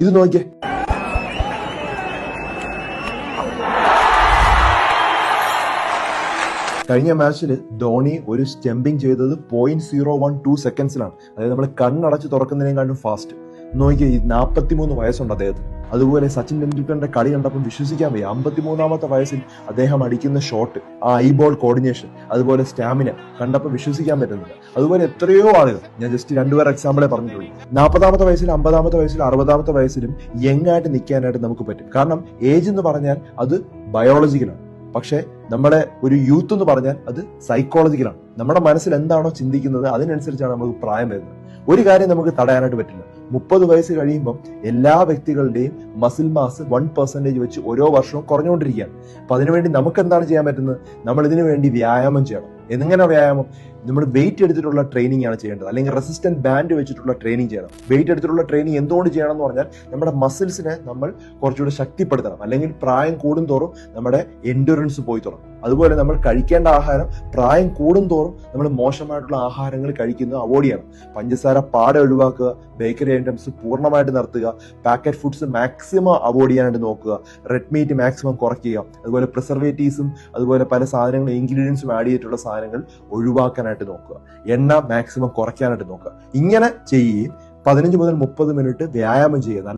ഇത് നോക്കിയേ, കഴിഞ്ഞ മാച്ചിൽ ധോണി ഒരു സ്റ്റംപിങ് ചെയ്തത് 0.012 സെക്കൻഡ്സിലാണ്. അതായത് നമ്മൾ കണ്ണടച്ച് തുറക്കുന്നതിനേക്കാളും ഫാസ്റ്റ്. നോക്കിയേ, 43 വയസ്സുണ്ട് അദ്ദേഹത്തിന്. അതുപോലെ സച്ചിൻ ടെണ്ടുൽക്കറിന്റെ കളി കണ്ടപ്പോൾ വിശ്വസിക്കാൻ വയ്യ. 53-ാമത്തെ വയസ്സിൽ അദ്ദേഹം അടിക്കുന്ന ഷോട്ട്, ആ ഐബോൾ കോർഡിനേഷൻ, അതുപോലെ സ്റ്റാമിന കണ്ടപ്പോൾ വിശ്വസിക്കാൻ പറ്റുന്നില്ല. അതുപോലെ എത്രയോ ആളുകൾ, ഞാൻ ജസ്റ്റ് രണ്ടുപേർ എക്സാമ്പിളെ പറഞ്ഞിട്ടുള്ളൂ. 40-ാമത്തെ വയസ്സിൽ, 50-ാമത്തെ വയസ്സിൽ, 60-ാമത്തെ വയസ്സിലും യങ് ആയിട്ട് നിൽക്കാനായിട്ട് നമുക്ക് പറ്റും. കാരണം ഏജ് എന്ന് പറഞ്ഞാൽ അത് ബയോളജിക്കലാണ്. പക്ഷെ നമ്മുടെ ഒരു യൂത്ത് എന്ന് പറഞ്ഞാൽ അത് സൈക്കോളജിക്കലാണ്. നമ്മുടെ മനസ്സിൽ എന്താണോ ചിന്തിക്കുന്നത് അതിനനുസരിച്ചാണ് നമുക്ക് പ്രായം വരുന്നത്. ഒരു കാര്യം നമുക്ക് തടയാനായിട്ട് പറ്റില്ല. 30 വയസ്സ് കഴിയുമ്പം എല്ലാ വ്യക്തികളുടെയും മസിൽ മാസ് 1% വെച്ച് ഓരോ വർഷവും കുറഞ്ഞുകൊണ്ടിരിക്കുകയാണ്. അപ്പൊ അതിനുവേണ്ടി നമുക്ക് എന്താണ് ചെയ്യാൻ പറ്റുന്നത്? നമ്മൾ ഇതിനു വേണ്ടി വ്യായാമം ചെയ്യണം. എങ്ങനെ വ്യായാമം? നമ്മൾ വെയിറ്റ് എടുത്തിട്ടുള്ള ട്രെയിനിങ് ആണ് ചെയ്യേണ്ടത്, അല്ലെങ്കിൽ റെസിസ്റ്റന്റ് ബാൻഡ് വെച്ചിട്ടുള്ള ട്രെയിനിങ് ചെയ്യണം. വെയിറ്റ് എടുത്തിട്ടുള്ള ട്രെയിനിങ് എന്തുകൊണ്ട് ചെയ്യണം എന്ന് പറഞ്ഞാൽ നമ്മുടെ മസിൽസിനെ നമ്മൾ കുറച്ചുകൂടി ശക്തിപ്പെടുത്തണം. അല്ലെങ്കിൽ പ്രായം കൂടുന്തോറും നമ്മുടെ എൻഡുറൻസ് പോയി തുടങ്ങും. അതുപോലെ നമ്മൾ കഴിക്കേണ്ട ആഹാരം പ്രായം കൂടുന്തോറും നമ്മൾ മോശമായിട്ടുള്ള ആഹാരങ്ങൾ കഴിക്കുന്നത് അവോയ്ഡ് ചെയ്യണം. പഞ്ചസാര പാടെ ഒഴിവാക്കുക, ബേക്കറി ഐറ്റംസ് പൂർണ്ണമായിട്ട് നിർത്തുക, പാക്കറ്റ് ഫുഡ്സ് മാക്സിമം അവോയ്ഡ് ചെയ്യാനായിട്ട് നോക്കുക, റെഡ് മീറ്റ് മാക്സിമം കുറയ്ക്കുക, അതുപോലെ പ്രിസർവേറ്റീവ്സും അതുപോലെ പല സാധനങ്ങളും ഇൻഗ്രീഡിയൻസും ആഡ് ചെയ്തിട്ടുള്ള സാധനങ്ങൾ ഒഴിവാക്കാനായിട്ട് നോക്കുക, എണ്ണ മാക്സിമം കുറയ്ക്കാനായിട്ട് നോക്കുക. ഇങ്ങനെ ചെയ്യുകയും 15 മുതൽ 30 മിനിറ്റ് വ്യായാമം ചെയ്യുക.